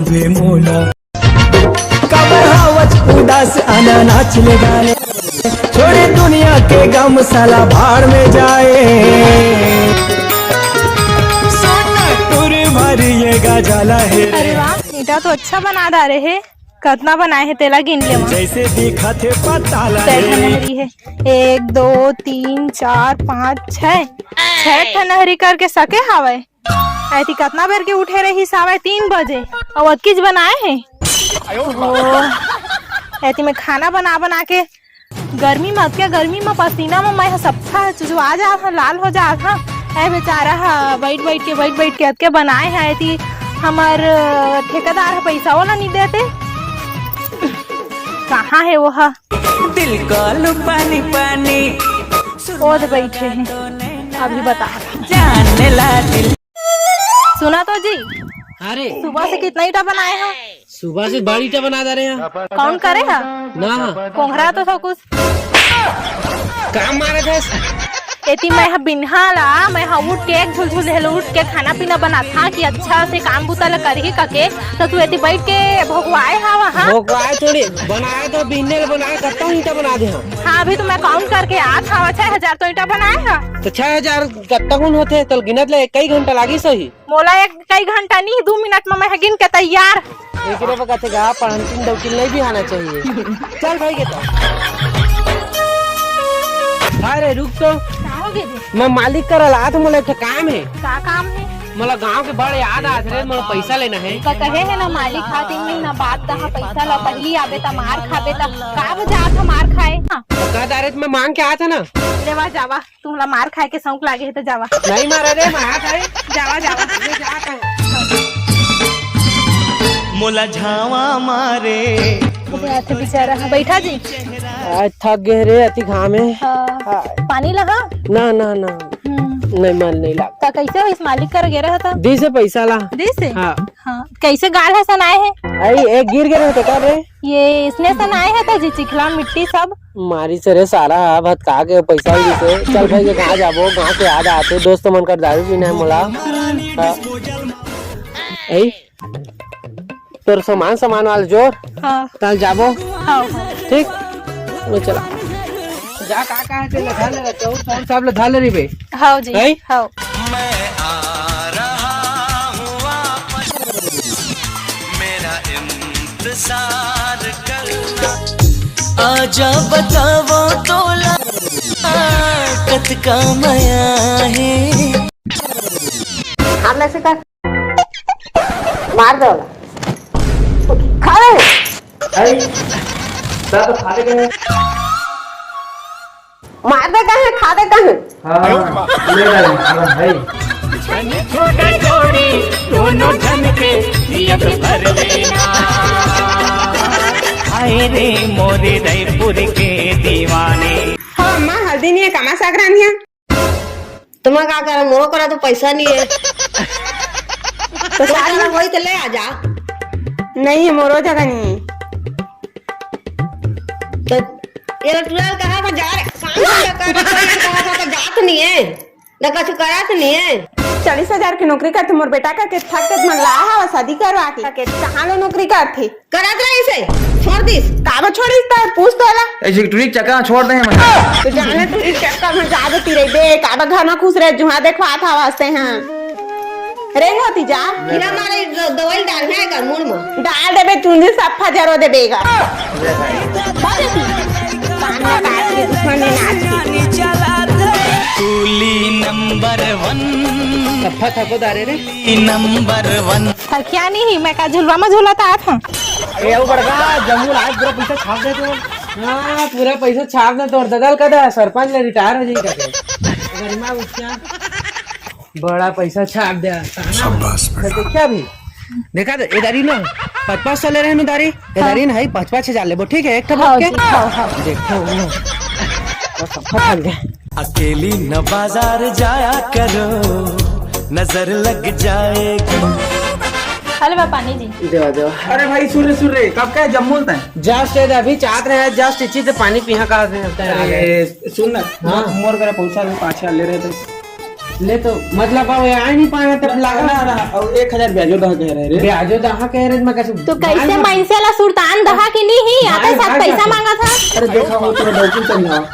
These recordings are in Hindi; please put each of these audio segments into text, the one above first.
बेमोला कबर हवच उदास आना नाचले गाने छोड़े दुनिया के गम साला भाड़ में जाए सोना टूर भरिएगा जाला है। अरे वाह ईटा तो अच्छा बना डाले है। कितना बनाए है तेला गिन ले जैसे दिखा थे पता नहरी है 1 2 3 4 5 6 नहरी करके सके हवे ऐसी कितना बेर के उठे रही सावे 3 बजे और अतकीज बनाए है ऐसी में खाना बना के गर्मी में पसीना में मैं सबका चुचवा जा लाल हो जा था ऐ बेचारा बैठ के अतके बनाए है ऐसी हमार ठेकेदार पैसा वाला नहीं देते कहाँ है वो दिल का पानी पानी और बैठे हैं अभी बता जानने ला दिल। सुना तो जी अरे सुबह से कितना ईटा बनाए हैं? सुबह से बड़ी ईटा बना दे रहे हैं। कौन करेगा ना कोंघरा तो था कुछ काम मारे थे एती मैं बिन्हाला मैं उठ के झुलझुल हेलो उठ के खाना पीना बना था कि अच्छा से काम बुता ल करही कके तो तू एती बैठ के भगवाए हां हां भगवाए थोड़ी बनाए तो बिन्ने ले बनाए कत्ता ईटा बना दे हम। हां अभी तो मैं काउंट करके आ था 6000 तो ईटा बनाए है तो 6000 कत्ता कौन होते तो गिनत ले कई घंटा लागी सही मोला एक कई घंटा नहीं 2 मिनट में मैं गिन के तैयार एक रे बकते गा पंतिन दौकिल नहीं भी आना चाहिए। चल भाई के तो अरे रुक तो मैं मालिक कर ला तो मोला काम है। का काम है? मोला गांव के बड़े याद आत रे मोला पैसा लेना है। कहे है ना मालिक खा 3 महीना बाद कहा पैसा ला पहली आबे ता मार खाबे ता का बजा था मार खाए का दारत में मांग के आया था ना लेवा जावा तुमला मार खाए के शौक लागे है तो जावा नहीं मारा रे मारा था जावा ये जा मोला झावा मारे बेचारा बैठा जी आज थक गए रे अति घाम है। पानी लगा ना ना ना नहीं मन नहीं लगता कैसे हो इस मालिक कर गे रहा था दी से पैसा ला दी से हाँ कैसे गाल है सनाए है आई एक गिर गए तो क्या रे ये इसने सनाए है तो जी चिखला मिट्टी सब मारी से रे सारा भत का के पैसा ही से चल भाई के कहाँ जाबो गाँव के याद आते दोस्त मन कर दारू पीना है मोला ऐ तोर सामान वाला जोर कल जाबो ठीक लो चला जा का है तेरे धल रे चौर सब ले धल रे बे हां जी हां मैं आ रहा हूँ वापस मेरा इंतजार करना आजा बताओ तोला कत का माया है हमने से कर मार दो खा रहे सब खा ले मार दे कहे खा दे कहे छोटा छोड़ी दोनों धन के नियत भर लेना आए रे मोरे रायपुर के दीवाने। हाँ माँ हल्दी नहीं है कमा संक्रांति है तुम्हें क्या करा मोरो करा तो पैसा नहीं है तो सारी में वही तो ले आ जा नहीं है मोरो जगह नहीं है तो इलेक्ट्रल कहा था जा रहे जात नहीं है न कछु करात नहीं है 40,000 की नौकरी करते मोर बेटा का के थक के मन ला हा शादी करवा के कहां लो नौकरी करथे करात रहे इसे छोड़ दिस काबो छोड़िस ता पूछ तो ला इलेक्ट्रिक चक्का छोड़ दे मैं तो जाने तू इस चक्कर में ज्यादा तीरे बे काबा घर में खुश रहे जुहा देखवा था वास्ते हैं रेंग होती जा कीड़ा मारे दवाई डाल है कर मुंह में डाल देबे तुंदी सफा जरो देबेगा कूली नंबर 1 सफा थको दारे रे नंबर 1 क्या नहीं मैं का झुलवा में झूलता था ए वो बड़का जम्मू आज पूरा पैसा छाप दे तो हां पूरा पैसा छाप दे तो और ददल का दा सरपंच ले रिटायर हो जाई का गरिमा उसका बड़ा पैसा छाप दे शाबाश बेटा देखिए अभी देखा तो इधर ही ना 5-5 साल ले रहे हैं दारी इधर ही ना है 5-5 हजार ले बो ठीक है एक ठो के देखो ना तो सब फट गए अकेली न बाजार जाया करो नजर लग जाएगी। हेलो पानी जी दो अरे भाई सुन रे कब क्या जब बोलता है जस्ट अभी चाहते हैं जस्ट इसी से पानी पिया का सुन ना मोर करे पहुंचा 5,000 ले रहे थे ले तो मतलब अब आ नहीं पाए तब लगा और 1000 ब्याजो दह कह रहे रे ब्याजो दहा कह रहे मैं कैसे तो कैसे पैसे ला सुल्तान दहा की नहीं ही आते साथ पैसा मांगा था। अरे देखा हो तो डॉक्यूमेंट समझाओ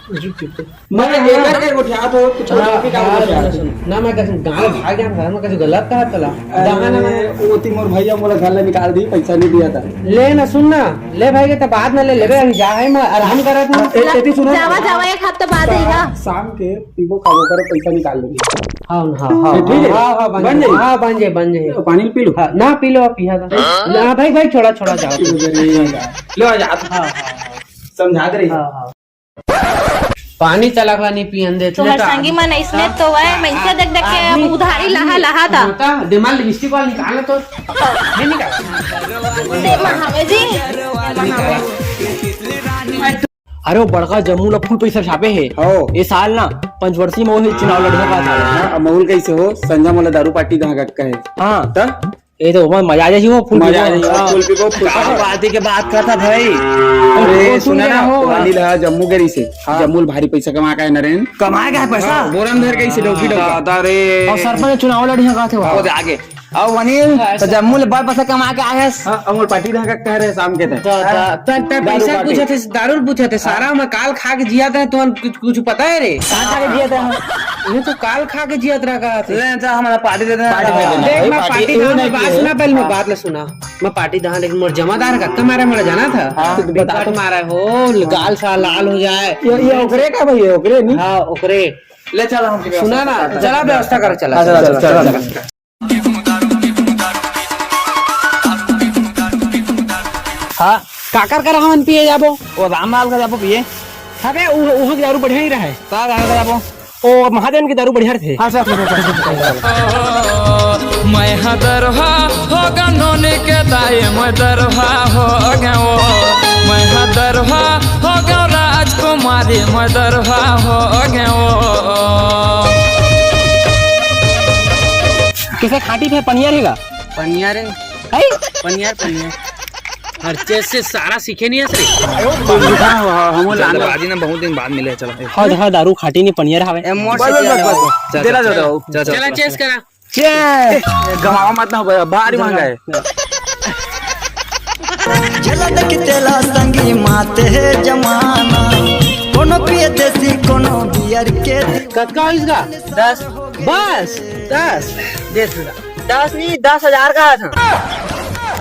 मैं लेकर के उठा तो कुछ भी काम कर ना मैं कैसे गाँव भाग गया घर में कैसे गलत कहा तला दहा ना मैं वो तिमोर भैया मोला घर ले निकाल दी पैसा नहीं दिया था ले ना सुन ना ले भाई के तो बाद में ले लेबे अभी जा है मैं आराम करा था एती सुनो जावा जावा एक हफ्ता बाद आएगा। शाम के पीबो खाबो कर पैसा निकाल लेंगे हाँ हाँ ठीक है? हाँ बन जाए? हाँ बन जाए पानी पी लो हाँ, ना पी लो आप पिया था ना भाई छोड़ा छोड़ा जाओ लो आ जा हाँ समझा दे रही हाँ पानी चला खा नहीं पियन देते तुम्हारे संगी मन इसमें तो है मैं देख देख के अब उधारी लहा था। होता दिमाग लिपस्टिक वाला निकाला तो नहीं निकाला ते महावे जी अरे वो बड़का जम्मू ला फुल पैसा छापे है हो ये साल ना पंचवर्षीय में वही चुनाव लड़ने का था। हाँ, मऊल कैसे हो संजय मोला दारू पार्टी कहाँ का है हाँ तब ये तो मजा आ जाए वो फुल मजा आ जाएगा फुल पी को फुल पार्टी के बात करता भाई अरे सुना ना अनिल है जम्मू गरी से जम्मू भारी पैसा कमा का है नरेन कमाए का है पैसा बोरन धर कैसे डोकी डोका और सरपंच चुनाव लड़ने का थे वो आगे अब अनिल तो जम्मू ले बहुत पैसा कमा के आए हैं अमोल पार्टी कहाँ का कह रहे शाम के पैसा पूछे थे दारू पूछे थे सारा मैं काल खा के जिया था तो कुछ पता है रे कहाँ खा के दिया था ये तो काल खा के जिया रहा था ले तो हमारा पार्टी देते हैं देख मैं पार्टी दहा में बात सुना पहले मैं बात ले सुना मैं पार्टी दहा लेकिन मोर जमादार का मारा मेरा जाना था बता मारा हो गाल सा लाल हो जाए ये ओकरे का भाई ओकरे नहीं हाँ ओकरे ले चल हम सुना ना चला व्यवस्था कर चला हाँ काकर का रहन पिए जाबो वो रामलाल का जापो पिए अबे वहाँ की दारू बढ़िया ही रहे का गाना का जापो ओ महाजन की दारू बढ़िया थे हाँ मैं हदरहा हो गनोने के दाए मैं दरहा हो गयो मैं हदरहा हो गयो राजकुमारी मैं दरहा हो गयो किसे खाटी थे पनियर हैगा पनियार है पनियार हर चीज से सारा सीखे नहीं है हम बाजी ना बहुत दिन बाद मिले चलो हाँ दारू खाटी नहीं पनियर हवे तेरा चला चेस करा गवावा मत ना भारी महंगा है झलक तेला संगी माते है जमाना कोनो पिए देसी कोनो बियर के कतका इसका 10 बस 10 10 नहीं 10,000 का था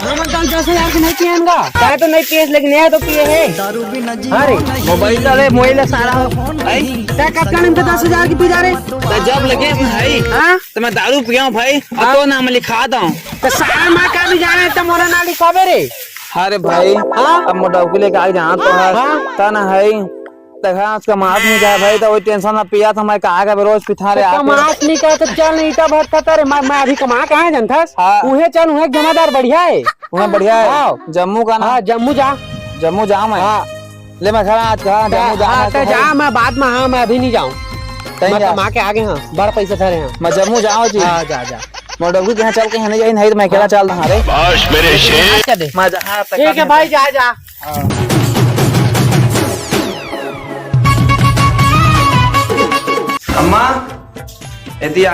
हम 10,000 के नहीं पिए इनका चाहे तो नहीं पिए लेकिन यह तो पिए है दारू बिना अरे मोबाइल वाले मोबाइल सारा हो क्या कतका नहीं 10,000 की पी जा रहे तो जब लगे भाई हाँ तो मैं दारू पिया भाई अब तो नाम लिखा दूं तो सारा माँ का भी जा रहे तो मोरा ना लिखावे रे अरे भाई अब मोटा के लेके आगे जहाँ तो है ता ना है देखा उसका माफ नहीं गया भाई तो वही टेंशन में पिया था मैं कहा का रोज पिथा रे कमात नहीं कहते चल नहीं तो भटका तेरे मैं अभी कमा कहाँ जनता हाँ। उहे चल उहे जमादार बढ़िया है वहाँ बढ़िया है जम्मू का ना हाँ जम्मू जा मैं ले मैं खड़ा आज कहा जम्मू जा मैं बाद में हाँ मैं अभी नहीं जाऊँ कहीं जा कमा के आगे हाँ बड़ा पैसा धरे हैं मैं जम्मू जाऊँ जी हाँ जा मोटोगी के यहाँ चल के यहाँ नहीं तो मैं अकेला चल रहा रे मैं जहाँ ठीक है भाई जा अम्मा एतिया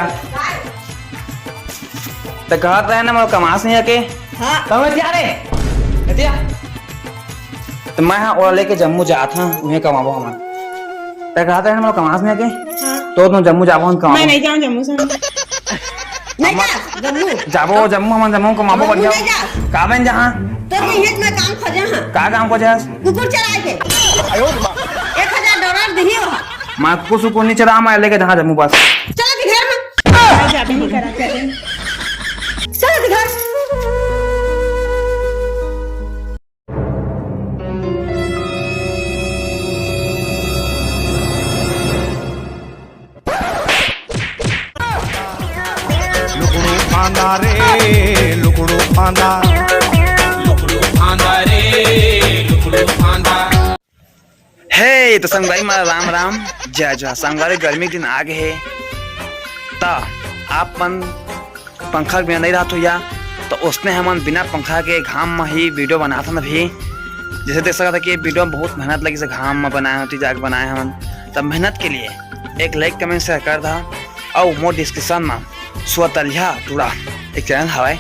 तो कहा था ना मैं कमास नहीं आके समझ जा रे एतिया तो मैं हाँ ओला लेके जम्मू जा था उन्हें कमाबो हम तो कहा था ना मैं कमास नहीं आके तो तुम जम्मू जाबो हम कमाबो मैं नहीं जाऊँ जम्मू से नहीं जा जम्मू जाबो जम्मू हम जम्मू कमाबो बढ़िया नहीं जा। का बन जहाँ तो मैं में काम खोजे हां का काम को जा कुकुर चराए के 1000 डॉलर दिही वहां मैं कुछ को नहीं चला मैं लेके जहाँ जम्मू पास चलो दिखा में जाबे नहीं करा चलो दिखा हे तो संगवारी मारा राम राम जय जय संगवारी गर्मी के दिन आगे है ता आप पंखा बिना नहीं रहा तो या तो उसने हम बिना पंखा के घाम में ही वीडियो बना था ना भी जैसे देख सकता था कि वीडियो में बहुत मेहनत लगी से घाम में बनाए होती जाके बनाए हम तब मेहनत के लिए एक लाइक कमेंट शेयर कर था और मोर डिस्क्रिप्शन में स्वतलिया टूड़ा एक चैनल हवा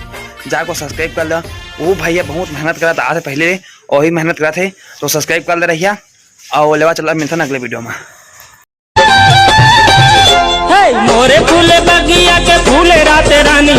जाको सब्सक्राइब कर लो। वो भैया बहुत मेहनत करा था आज पहले और ही मेहनत करा थे, तो सब्सक्राइब कर ले रहिया और लेवा चला मिलता ना अगले वीडियो में। मोरे फूले बगिया के फूले रात रानी